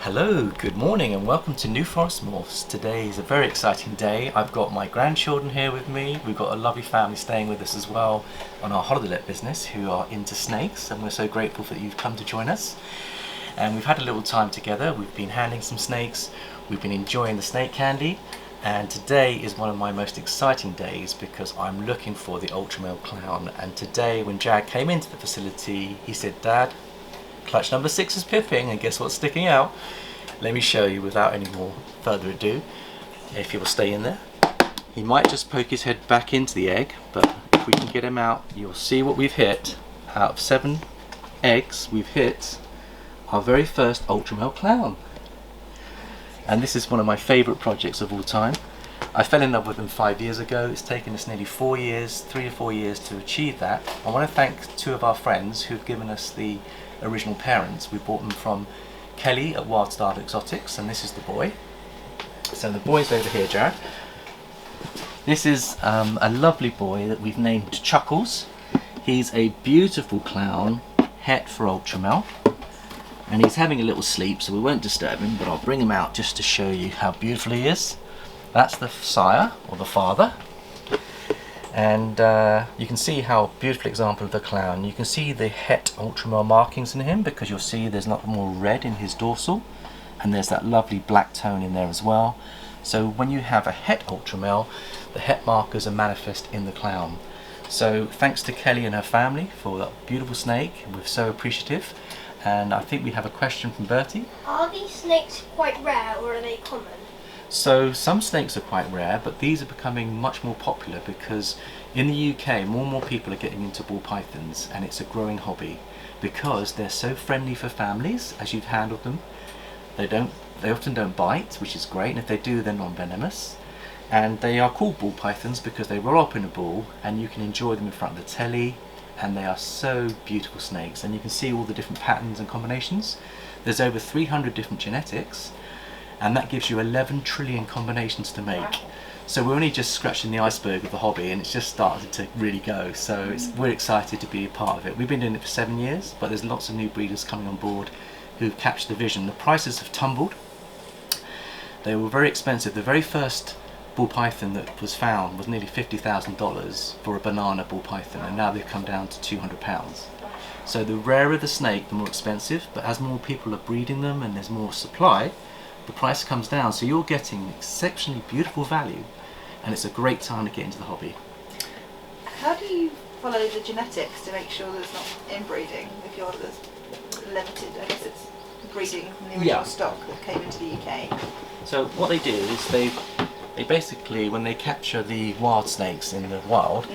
Hello, good morning and welcome to New Forest Morphs. Today is a very exciting day. I've got my grandchildren here with me. We've got a lovely family staying with us as well on our holiday let business who are into snakes, and we're so grateful that you've come to join us. And we've had a little time together. We've been handling some snakes, we've been enjoying the snake candy, and today is one of my most exciting days because I'm looking for the Ultramel Clown. And today when Jack came into the facility, he said, "Dad, clutch number 6 is pipping, and guess what's sticking out?" Let me show you without any more further ado. If he will stay in there. He might just poke his head back into the egg, but if we can get him out, you'll see what we've hit. Out of 7 eggs, we've hit our very first Ultramel Clown. And this is one of my favourite projects of all time. I fell in love with them 5 years ago. It's taken us nearly 4 years, 3 or 4 years to achieve that. I want to thank 2 of our friends who've given us the original parents. We bought them from Kelly at Wild Star Exotics, and this is the boy. So the boy's over here, Jared. This is a lovely boy that we've named Chuckles. He's a beautiful clown, het for Ultramel, and he's having a little sleep, so we won't disturb him, but I'll bring him out just to show you how beautiful he is. That's the sire, or the father. And you can see how beautiful example of the clown. You can see the het Ultramel markings in him because you'll see there's a lot more red in his dorsal, and there's that lovely black tone in there as well. So when you have a het Ultramel, the het markers are manifest in the clown. So thanks to Kelly and her family for that beautiful snake. We're so appreciative. And I think we have a question from Bertie. Are these snakes quite rare or are they common? So some snakes are quite rare, but these are becoming much more popular because in the UK more and more people are getting into ball pythons, and it's a growing hobby because they're so friendly for families as you've handled them. They often don't bite, which is great, and if they do, they're non-venomous. And they are called ball pythons because they roll up in a ball and you can enjoy them in front of the telly, and they are so beautiful snakes, and you can see all the different patterns and combinations. There's over 300 different genetics, and that gives you 11 trillion combinations to make. Wow. So we're only just scratching the iceberg of the hobby, and it's just started to really go. So we're excited to be a part of it. We've been doing it for 7 years, but there's lots of new breeders coming on board who've captured the vision. The prices have tumbled. They were very expensive. The very first ball python that was found was nearly $50,000 for a banana ball python, and now they've come down to £200. So the rarer the snake, the more expensive, but as more people are breeding them and there's more supply, the price comes down, so you're getting exceptionally beautiful value, and it's a great time to get into the hobby. How do you follow the genetics to make sure there's not inbreeding if you're limited? I guess it's breeding from the original stock that came into the UK. So what they do is they basically, when they capture the wild snakes in the wild,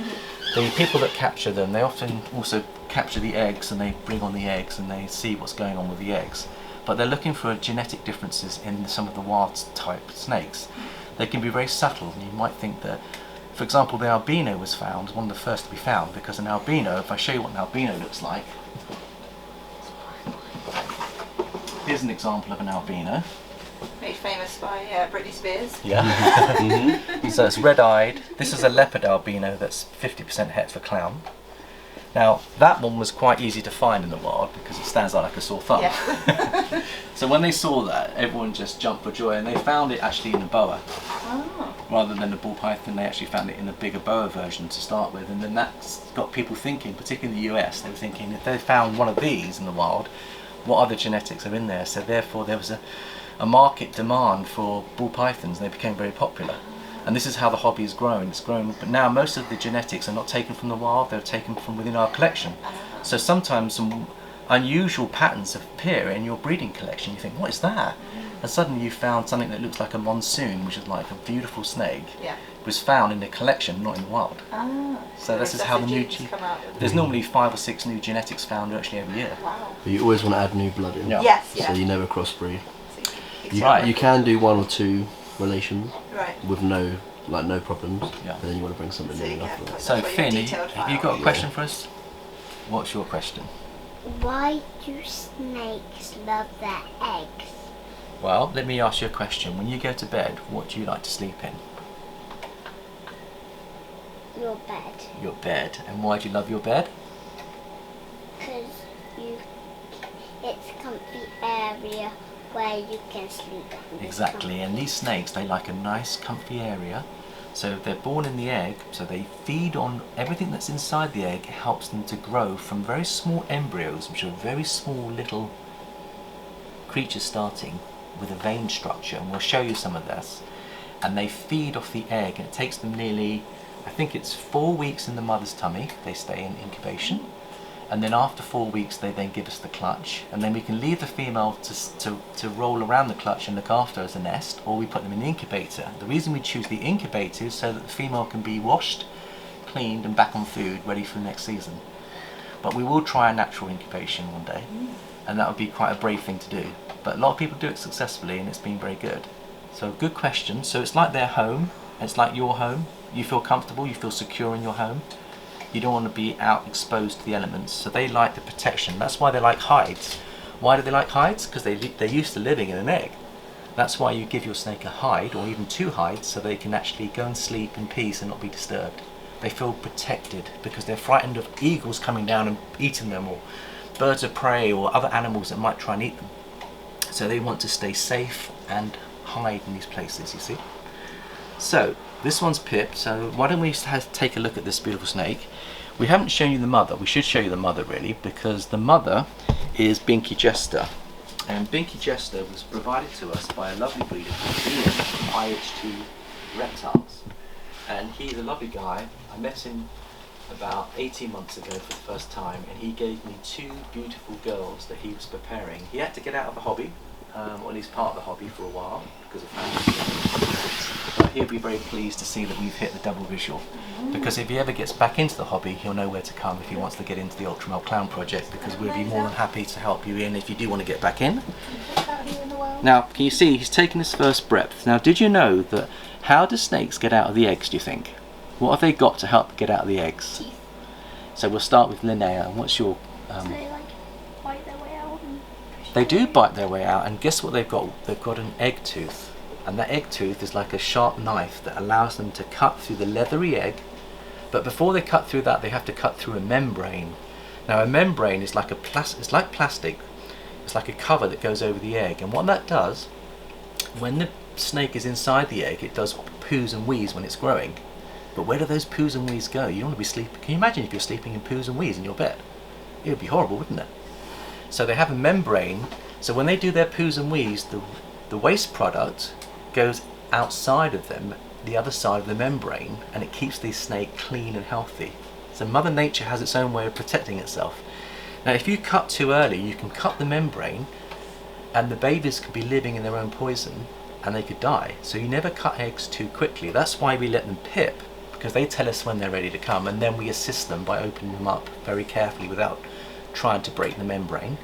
the people that capture them, they often also capture the eggs, and they bring on the eggs and they see what's going on with the eggs. But they're looking for genetic differences in some of the wild type snakes. They can be very subtle, and you might think that, for example, the albino was found, one of the first to be found, because an albino, if I show you what an albino looks like, here's an example of an albino. Made famous by Britney Spears. Yeah. So it's red-eyed. This is a leopard albino that's 50% het for clown. Now that one was quite easy to find in the wild because it stands out like a sore thumb. Yeah. So when they saw that, everyone just jumped for joy, and they found it actually in a boa. Oh. Rather than the ball python, they actually found it in a bigger boa version to start with, and then that's got people thinking, particularly in the US, they were thinking if they found one of these in the wild, what other genetics are in there? So therefore there was a market demand for ball pythons, and they became very popular. And this is how the hobby has grown. It's grown, but now most of the genetics are not taken from the wild, they're taken from within our collection. So sometimes some unusual patterns appear in your breeding collection. You think, what is that? And suddenly you found something that looks like a monsoon, which is like a beautiful snake. Yeah. It was found in the collection, not in the wild. So this is how the new come out. There's normally 5 or 6 new genetics found actually every year. Wow. But you always want to add new blood in. Yeah. Yes, So you never crossbreed. Right. You can do 1 or 2 relations with no problems. Yeah. And then you want to bring something new after that. So Finn, have you got a question for us? What's your question? Why do snakes love their eggs? Well, let me ask you a question. When you go to bed, what do you like to sleep in? Your bed. Your bed. And why do you love your bed? Because it's a comfy area where you can sleep. Exactly, and these snakes, they like a nice comfy area. So they're born in the egg, so they feed on everything that's inside the egg. It helps them to grow from very small embryos, which are very small little creatures starting with a vein structure, and we'll show you some of this. And they feed off the egg, and it takes them nearly, I think it's 4 weeks in the mother's tummy. They stay in incubation, and then after 4 weeks they then give us the clutch, and then we can leave the female to roll around the clutch and look after as a nest, or we put them in the incubator. The reason we choose the incubator is so that the female can be washed, cleaned and back on food ready for the next season. But we will try a natural incubation one day, and that would be quite a brave thing to do, but a lot of people do it successfully and it's been very good. So good question. So it's like their home, it's like your home. You feel comfortable, you feel secure in your home. You don't want to be out exposed to the elements, so they like the protection. That's why they like hides. Why do they like hides? Because they're used to living in an egg. That's why you give your snake a hide, or even 2 hides, so they can actually go and sleep in peace and not be disturbed. They feel protected because they're frightened of eagles coming down and eating them, or birds of prey, or other animals that might try and eat them. So they want to stay safe and hide in these places, you see. So this one's pipped, so why don't we take a look at this beautiful snake. We haven't shown you the mother. We should show you the mother really, because the mother is Binky Jester, and Binky Jester was provided to us by a lovely breeder called Ian from IH2 Reptiles, and he's a lovely guy. I met him about 18 months ago for the first time, and he gave me 2 beautiful girls that he was preparing. He had to get out of the hobby, or at least part of the hobby, for a while because of family. But he'll be very pleased to see that we've hit the double visual, because if he ever gets back into the hobby, he'll know where to come if he wants to get into the Ultramel Clown project, because we'll be more than happy to help you in if you do want to get back in. Now, can you see he's taken his first breath? Now, did you know that how do snakes get out of the eggs, do you think? What have they got to help get out of the eggs? Teeth. So we'll start with Linnea. And what's your... So they like bite their way out and push They their do way bite their way out, and guess what they've got? They've got an egg tooth. And that egg tooth is like a sharp knife that allows them to cut through the leathery egg. But before they cut through that, they have to cut through a membrane. Now a membrane is like it's like plastic. It's like a cover that goes over the egg. And what that does, when the snake is inside the egg, it does poos and wheeze when it's growing. But where do those poos and wheeze go? You don't want to be sleeping. Can you imagine if you're sleeping in poos and wheeze in your bed? It would be horrible, wouldn't it? So they have a membrane. So when they do their poos and wheeze, the waste product goes outside of them, the other side of the membrane, and it keeps the snake clean and healthy. So Mother Nature has its own way of protecting itself. Now if you cut too early, you can cut the membrane and the babies could be living in their own poison and they could die. So you never cut eggs too quickly. That's why we let them pip, because they tell us when they're ready to come, and then we assist them by opening them up very carefully without trying to break the membrane.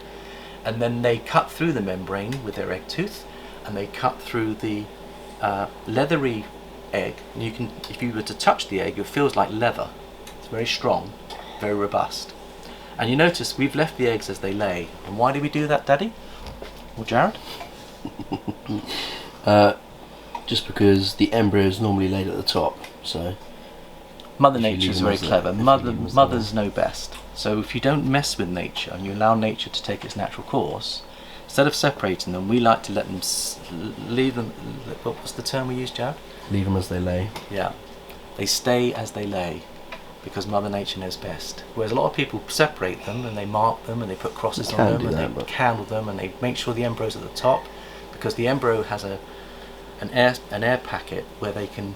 And then they cut through the membrane with their egg tooth, and they cut through the leathery egg, and you can, if you were to touch the egg, it feels like leather. It's very strong, very robust. And you notice we've left the eggs as they lay. And why do we do that, Daddy? Or Jared? Just because the embryo is normally laid at the top, so Mother Nature is very clever. Mothers Mothers know best. So if you don't mess with nature and you allow nature to take its natural course, instead of separating them, we like to let them leave them. What was the term we used, Jared? Leave them as they lay. Yeah, they stay as they lay, because Mother Nature knows best. Whereas a lot of people separate them and they mark them and they put crosses on them and they candle them and they make sure the embryo's at the top, because the embryo has an air packet where they can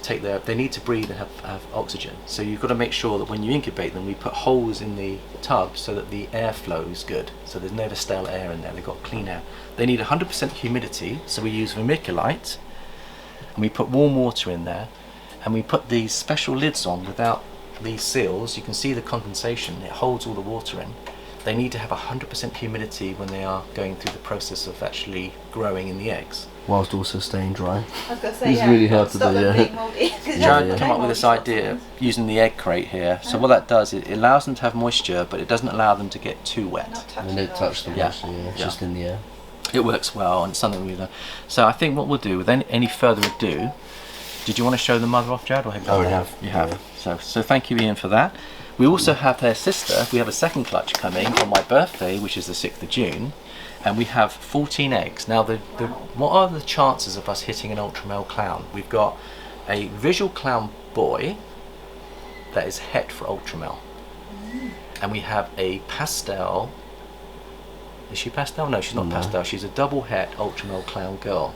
they need to breathe and have oxygen. So you've got to make sure that when you incubate them, we put holes in the tub so that the airflow is good. So there's never stale air in there. They've got clean air. They need 100% humidity, so we use vermiculite, and we put warm water in there, and we put these special lids on without these seals. You can see the condensation. It holds all the water in. They need to have 100% humidity when they are going through the process of actually growing in the eggs. Whilst also staying dry. I was going to say, It's really hard to do, Jared came up with this idea using the egg crate here. So what that does, it allows them to have moisture, but it doesn't allow them to get too wet. And they touch the moisture, it's just in the air. It works well, and it's something we've done. So I think what we'll do, with any further ado, did you want to show the mother off, Jared? Or have you done that? You have. So thank you, Ian, for that. We also have their sister. We have a second clutch coming on my birthday, which is the 6th of June. and we have 14 eggs. Now, what are the chances of us hitting an Ultramel Clown? We've got a visual clown boy that is het for Ultramel. And we have a pastel. Is she pastel? No, she's not pastel. She's a double het Ultramel Clown girl.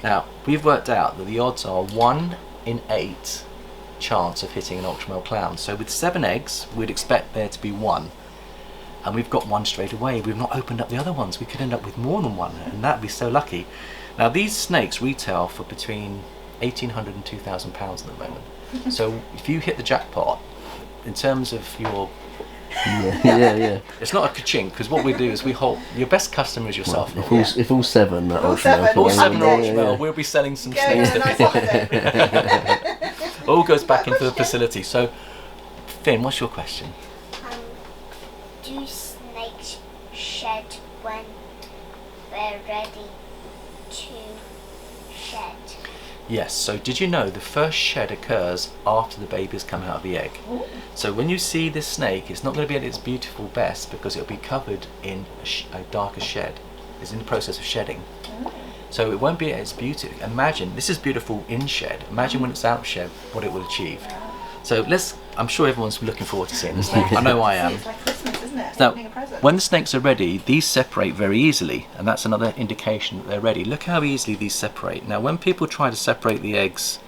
Now, we've worked out that the odds are 1 in 8 chance of hitting an Ultramel Clown. So with 7 eggs, we'd expect there to be 1. And we've got 1 straight away. We've not opened up the other ones. We could end up with more than 1, and that'd be so lucky. Now, these snakes retail for between £1,800 and £2,000 at the moment. So if you hit the jackpot, in terms of your... Yeah. It's not a ka-ching, because what we do is we hold... Your best customer is yourself. Well, if all 7 are All 7 Ultramel, we'll be selling some snakes to nice people. All goes back into the facility. So, Finn, what's your question? Do snakes shed when they're ready to shed? Yes, so did you know the first shed occurs after the baby's come out of the egg? Ooh. So when you see this snake, it's not going to be at its beautiful best because it'll be covered in a darker shed. It's in the process of shedding. So it won't be at its beauty. Imagine, this is beautiful in shed. Imagine when it's out shed, what it will achieve. So I'm sure everyone's looking forward to seeing the snake. I know I am. It's like Christmas, isn't it? Now, Opening a present. when the snakes are ready, these separate very easily, and that's another indication that they're ready. Look how easily these separate. Now, when people try to separate the eggs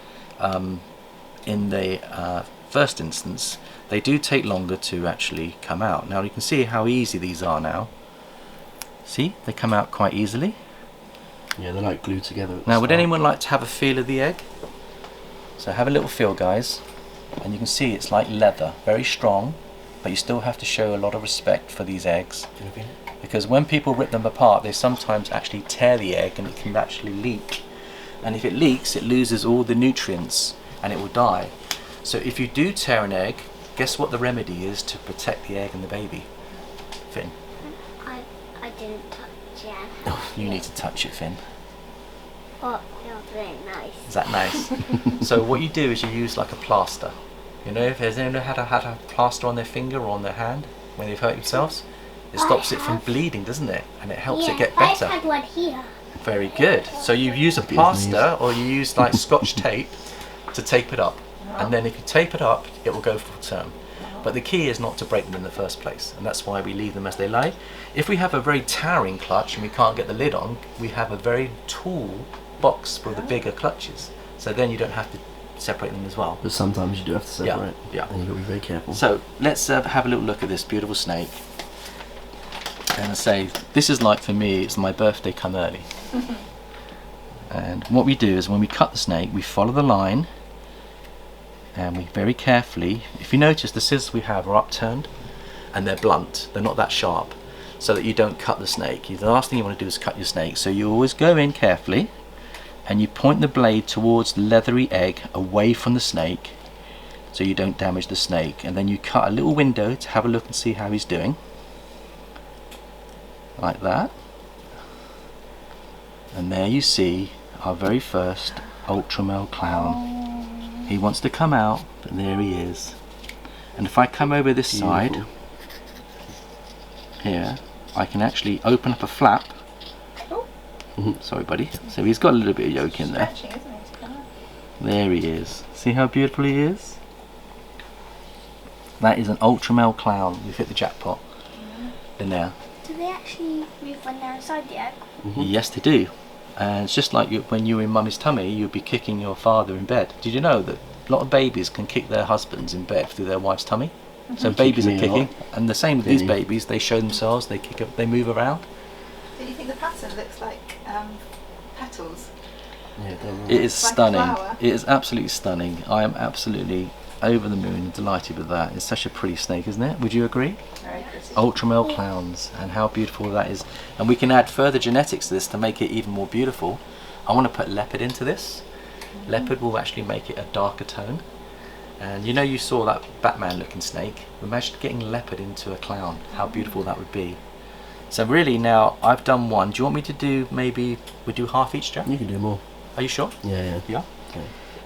in the first instance, they do take longer to actually come out. Now, you can see how easy these are now. See, they come out quite easily. Yeah, they're like glued together. Now, would anyone like to have a feel of the egg? So have a little feel, guys. And you can see it's like leather, very strong, but you still have to show a lot of respect for these eggs, because when people rip them apart, they sometimes actually tear the egg and it can actually leak. And if it leaks, it loses all the nutrients and it will die. So if you do tear an egg, guess what the remedy is to protect the egg and the baby? Finn? I didn't touch it. Oh, you need to touch it, Finn. Oh, you're very nice. Is that nice? So what you do is you use like a plaster. You know, if there's anyone had a plaster on their finger or on their hand when they've hurt themselves, it stops it from bleeding, doesn't it? And it helps it get better. I've had one here. Very good. So you use a plaster or you use like Scotch tape to tape it up. And then if you tape it up, it will go full term. But the key is not to break them in the first place, and that's why we leave them as they lie. If we have a very towering clutch and we can't get the lid on, we have a very tall box for the bigger clutches. So then you don't have to separate them as well. But sometimes you do have to separate. Yeah. And you've got to be very careful. So let's have a little look at this beautiful snake. And I say, this is like, for me, it's my birthday come early. And what we do is when we cut the snake, we follow the line, and we very carefully, if you notice the scissors we have are upturned and they're blunt, they're not that sharp, so that you don't cut the snake. The last thing you want to do is cut your snake. So you always go in carefully and you point the blade towards the leathery egg away from the snake so you don't damage the snake, and then you cut a little window to have a look and see how he's doing, like that. And there you see our very first Ultramel Clown. He wants to come out, but there he is. And if I come over this side here, I can actually open up a flap. Sorry, buddy. So he's got a little bit of yolk in there. Stretching, isn't it, to come out? There he is. See how beautiful he is? That is an Ultramel Clown. We've hit the jackpot. In there. Do they actually move when they're inside the egg? Yes, they do. And it's just like when you were in mummy's tummy, you'd be kicking your father in bed. Did you know that a lot of babies can kick their husbands in bed through their wife's tummy? So babies are kicking, and the same with these babies. They show themselves, they kick up, they move around. Do you think the pattern looks like petals? Yeah, It is Like a stunning. flower. It is absolutely stunning. I am absolutely over the moon and delighted with that. It's such a pretty snake, isn't it? Would you agree? Very pretty. Ultramel Clowns, and how beautiful that is. And we can add further genetics to this to make it even more beautiful. I want to put leopard into this. Leopard will actually make it a darker tone. And you know, you saw that Batman looking snake. Imagine getting leopard into a clown. How beautiful that would be. So really now I've done one. Do you want me to do, maybe we do half each, Jack? You can do more. Are you sure? Yeah. Yeah.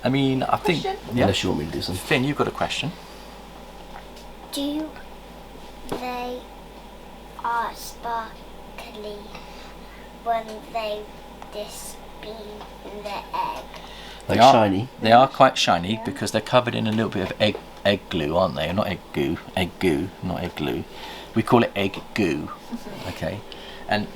I mean, I think. Question? Yeah. Unless you want me to do some. Finn, you've got a question. They are sparkly when they this been in the egg? Like They are shiny. They are quite shiny because they're covered in a little bit of egg glue, aren't they? Not egg goo, not egg glue. We call it egg goo. Okay. And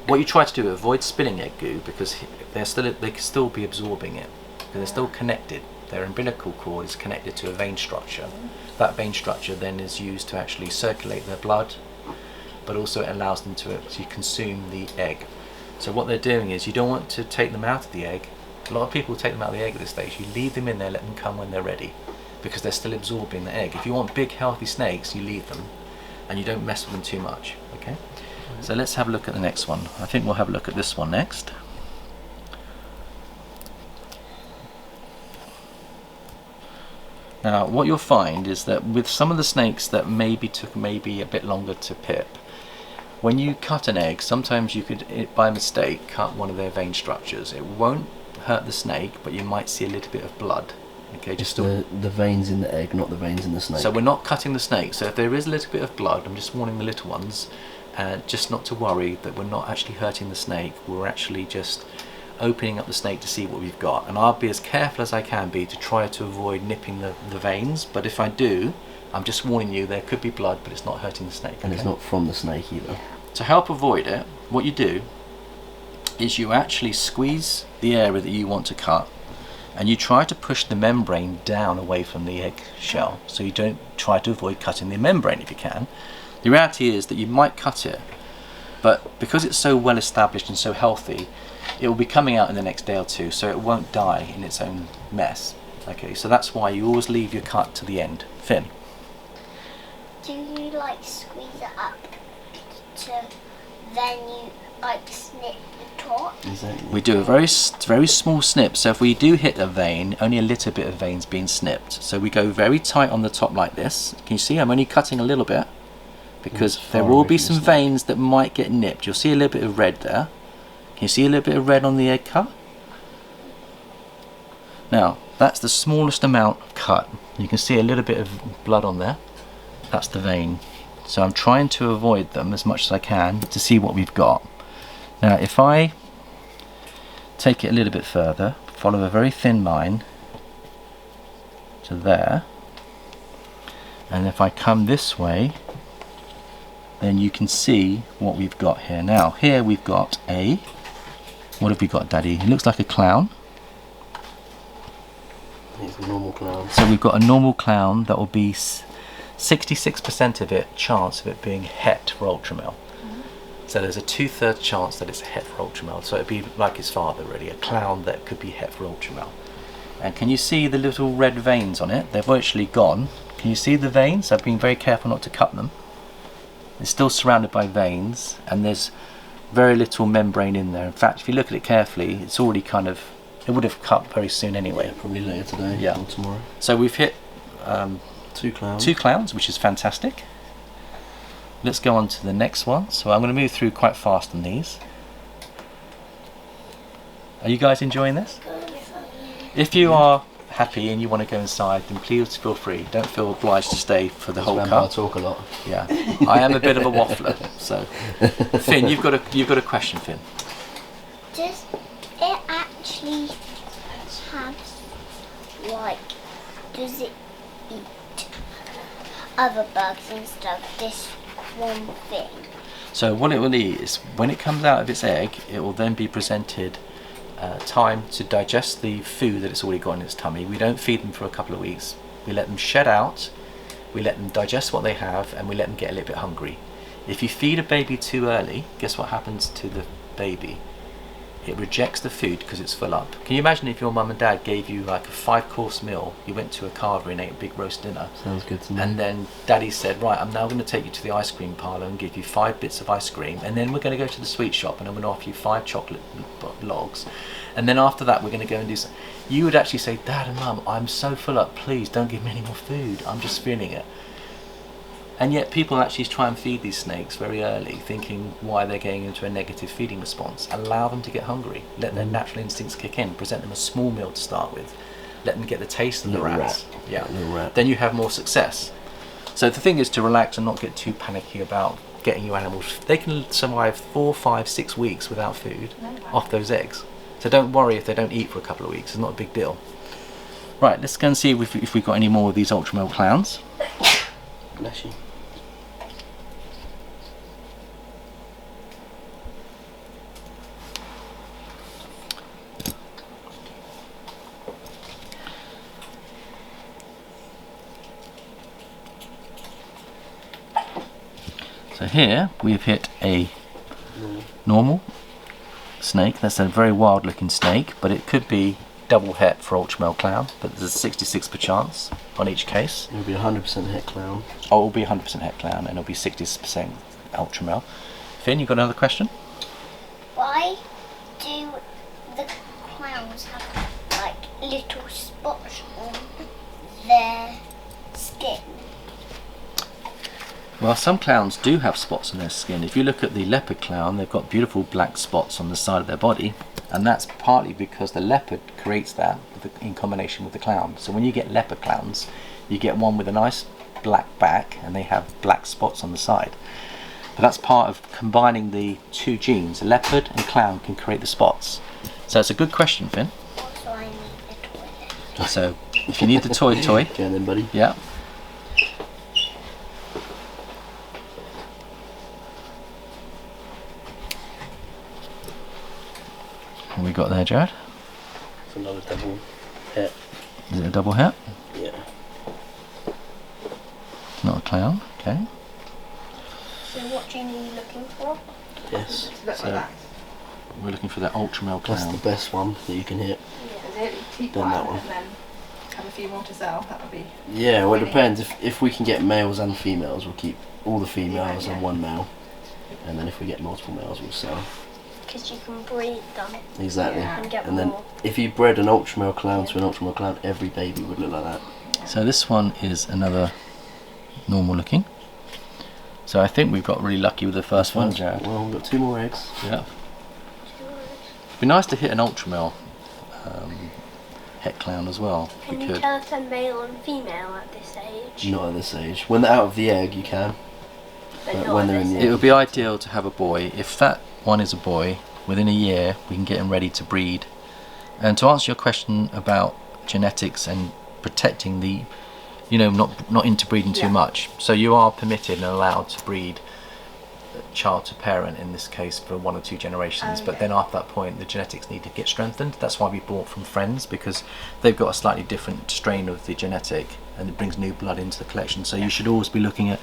what you try to do, avoid spilling egg goo because they can still be absorbing it. Because they're still connected. Their umbilical cord is connected to a vein structure. That vein structure then is used to actually circulate their blood, but also it allows them to consume the egg. So what they're doing is you don't want to take them out of the egg. A lot of people take them out of the egg at this stage. You leave them in there, let them come when they're ready, because they're still absorbing the egg. If you want big healthy snakes, you leave them and you don't mess with them too much. Okay. So let's have a look at the next one. I think we'll have a look at this one next. Now what you'll find is that with some of the snakes that took maybe a bit longer to pip, when you cut an egg, sometimes you could, by mistake, cut one of their vein structures. It won't hurt the snake, but you might see a little bit of blood. Okay, just the veins in the egg, not the veins in the snake. So we're not cutting the snake. So if there is a little bit of blood, I'm just warning the little ones, just not to worry that we're not actually hurting the snake. We're actually just opening up the snake to see what we've got. And I'll be as careful as I can be to try to avoid nipping the veins. But if I do, I'm just warning you, there could be blood, but it's not hurting the snake. And it's not from the snake either. To help avoid it, what you do is you actually squeeze the area that you want to cut, and you try to push the membrane down away from the egg shell. So you don't try to avoid cutting the membrane if you can. The reality is that you might cut it, but because it's so well established and so healthy, it will be coming out in the next day or two, so it won't die in its own mess. Okay, so that's why you always leave your cut to the end. Finn? Do you like squeeze it up to then you like snip the top? Exactly. We do a very small snip, so if we do hit a vein, only a little bit of vein's being snipped. So we go very tight on the top like this. Can you see I'm only cutting a little bit? Because there will be some veins that might get nipped. You'll see a little bit of red there. Can you see a little bit of red on the egg cut? Now, that's the smallest amount cut. You can see a little bit of blood on there. That's the vein. So I'm trying to avoid them as much as I can to see what we've got. Now, if I take it a little bit further, follow a very thin line to there, and if I come this way, then you can see what we've got here. Now, here we've got what have we got, Daddy? It looks like a clown. It's a normal clown. So we've got a normal clown that will be 66% of it chance of it being het for Ultramel. So there's a 2/3 chance that it's a het for Ultramel. So it'd be like his father, really, a clown that could be het for Ultramel. And can you see the little red veins on it? They're virtually gone. Can you see the veins? I've been very careful not to cut them. It's still surrounded by veins, and there's very little membrane in there. In fact, if you look at it carefully, it's already it would have cut very soon anyway. Yeah, probably later today or tomorrow. So we've hit 2 clowns. 2 clowns, which is fantastic. Let's go on to the next one. So I'm going to move through quite fast on these. Are you guys enjoying this? If you are happy and you want to go inside, then please feel free. Don't feel obliged to stay for the whole I cut. talk a lot. Yeah, I am a bit of a waffler. So, Finn, you've got a question, Finn. Does it actually have does it eat other bugs and stuff? This one thing. So what it will eat is, when it comes out of its egg, it will then be presented time to digest the food that it's already got in its tummy. We don't feed them for a couple of weeks. We let them shed out, we let them digest what they have, and we let them get a little bit hungry. If you feed a baby too early, guess what happens to the baby? It rejects the food because it's full up. Can you imagine if your mum and dad gave you like a 5-course meal, you went to a carver and ate a big roast dinner, Sounds good to me. and then daddy said, right, I'm now going to take you to the ice cream parlour and give you 5 bits of ice cream, and then we're going to go to the sweet shop and I'm going to offer you 5 chocolate logs, and then after that we're going to go and do something. You would actually say, Dad and Mum, I'm so full up, please don't give me any more food, I'm just feeling it. And yet people actually try and feed these snakes very early, thinking why they're getting into a negative feeding response. Allow them to get hungry, let their natural instincts kick in, present them a small meal to start with, let them get the taste of the rats. Yeah. Little rat. Then you have more success. So the thing is to relax and not get too panicky about getting your animals. They can survive 4, 5, 6 weeks without food off those eggs. So don't worry if they don't eat for a couple of weeks. It's not a big deal. Right, let's go and see if we've got any more of these Ultramel Clowns. Bless you. So here we've hit a normal snake. That's a very wild looking snake, but it could be double het for Ultramel Clown, but there's a 66% chance on each case. It'll be 100% het clown. Oh, it'll be 100% het clown and it'll be 60% Ultramel. Finn, you got another question? Why do the clowns have like little spots on their skin? Well, some clowns do have spots on their skin. If you look at the leopard clown, they've got beautiful black spots on the side of their body, and that's partly because the leopard creates that in combination with the clown. So when you get leopard clowns, you get one with a nice black back and they have black spots on the side. But that's part of combining the two genes. Leopard and clown can create the spots. So it's a good question, Finn. Also, I need a toilet. So if you need the toy, Okay then, buddy. yeah. What we got there, Jared? It's another double het. Is it a double het? Yeah. It's not a clown, okay. So what gene are you looking for? Yes. It looks So- like that. We're looking for that Ultramel That's the Clown. best one that you can hit. So really keep Done that one one. and then have a few more to sell. That would be. Yeah, well it Really? depends. If we can get males and females, we'll keep all the females Yeah. and one male. And then if we get multiple males, we'll sell. Because you can breed them Exactly. Yeah. and get And then more. if you bred an Ultramel Clown to an Ultramel Clown, every baby would look like that. So this one is another normal looking. So I think we've got really lucky with the first one, Jared. Well, we've got 2 more eggs. Yeah. It'd be nice to hit an Ultramel het clown as well. if Can we you could. tell us a male and female at this age? Not at this age. When they're out of the egg, you can. But But not when at they're in this the age. It would be ideal to have a boy. If that one is a boy, within a year we can get him ready to breed. And to answer your question about genetics and protecting the, not interbreeding too Yeah. much. So you are permitted and allowed to breed child to parent in this case for 1 or 2 generations, but Okay. then after that point the genetics need to get strengthened. That's why we bought from Friends, because they've got a slightly different strain of the genetic and it brings new blood into the collection. So you should always be looking at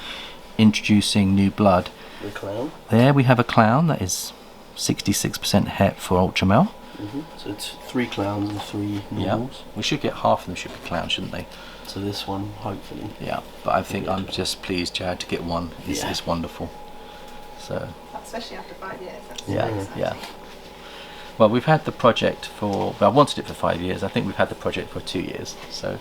introducing new blood. The clown. There we have a clown that is 66% het for Ultramel. So it's 3 clowns and 3 normals. We should get half of them should be clowns, shouldn't they? So this one, hopefully. Yeah, but I think I'm just pleased, Jared, to get one. Yeah. It's wonderful. So Especially after 5 years. That's yeah, very exciting. yeah. Well, we've had the project for. Well, I wanted it for 5 years. I think we've had the project for 2 years, so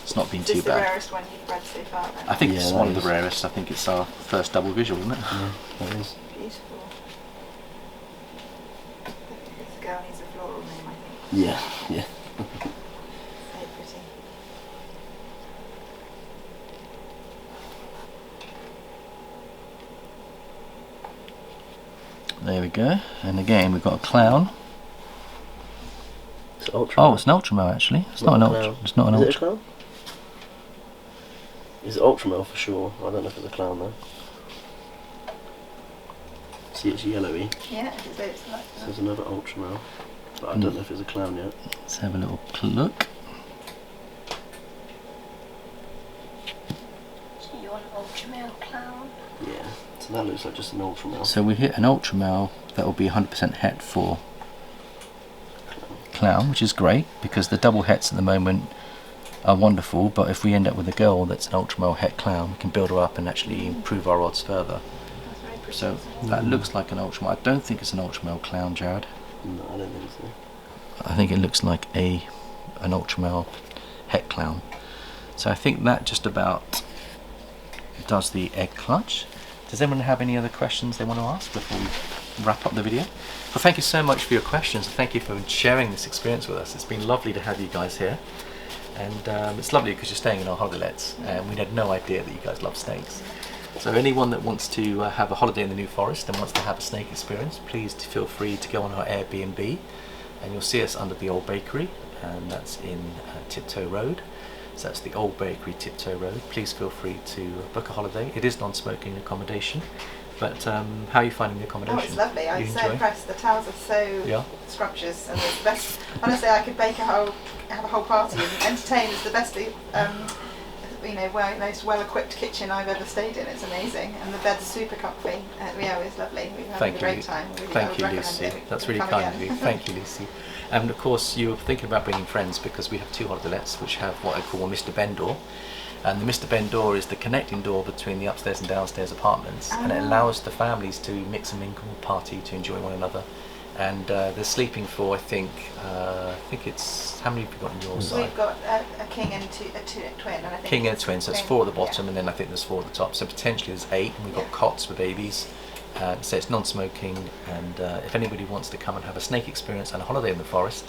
it's not been Is too this the bad. rarest one you've bred so far then? I think Yeah, it's that one of the is. rarest. I think it's our first double visual, isn't it? Yeah, that is. Beautiful. This girl needs a floral name, I think. Yeah, yeah. So pretty. There we go. And again, we've got a clown. It's Ultramel. Oh, it's an Ultramel actually. It's not an a Ultra. clown. It's not an Is it a Ultra. clown? It's Ultramel for sure. I don't know if it's a clown though. See, it's yellowy. Yeah, it's like So that. there's another Ultramel. But I don't know if it's a clown yet. Let's have a little look. So you want an Ultramel Clown? Yeah. So that looks like just an Ultramel. So we hit an Ultramel that will be 100% het for clown, which is great because the double hets at the moment are wonderful. But if we end up with a girl that's an Ultramel het clown, we can build her up and actually improve our odds further. That's very pretty. So that looks like an Ultramel. I don't think it's an Ultramel clown, Jared. No, I don't think so. I think it looks like an Ultramel het clown. So I think that just about does the egg clutch. Does anyone have any other questions they want to ask before we wrap up the video? Well, thank you so much for your questions. Thank you for sharing this experience with us. It's been lovely to have you guys here. And it's lovely because you're staying in our holiday lets and we had no idea that you guys love snakes. So anyone that wants to have a holiday in the New Forest and wants to have a snake experience, please feel free to go on our Airbnb, and you'll see us under the Old Bakery, and that's in Tiptoe Road. So that's the Old Bakery, Tiptoe Road. Please feel free to book a holiday. It is non-smoking accommodation. But how are you finding the accommodation? Oh, it's lovely. I'm so impressed. The towels are so scrumptious, and it's the best. Honestly, I could have a whole party and entertain. It's the best, most well-equipped kitchen I've ever stayed in. It's amazing, and the bed's super comfy. Yeah, it was lovely. We've had a great time. Thank you, Lucy. That's really kind of you. Thank you, Lucy. And of course, you were thinking about bringing friends, because we have 2 holiday lets which have what I call a Mr. Ben door. And the Mr. Ben door is the connecting door between the upstairs and downstairs apartments, and it allows the families to mix and mingle, party, to enjoy one another. And they're sleeping for, I think it's, how many have you got in your side? We've got a king and a twin. And I think king and a twin, so it's 4 at the bottom, and then I think there's 4 at the top. So potentially there's 8, and we've got cots for babies. So it's non-smoking, and if anybody wants to come and have a snake experience and a holiday in the forest,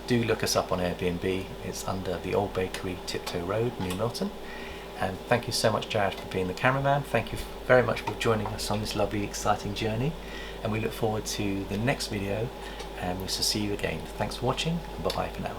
do look us up on Airbnb. It's under the Old Bakery, Tiptoe Road, New Milton. And thank you so much, Jared, for being the cameraman. Thank you very much for joining us on this lovely, exciting journey. And we look forward to the next video, and we shall see you again. Thanks for watching, and bye-bye for now.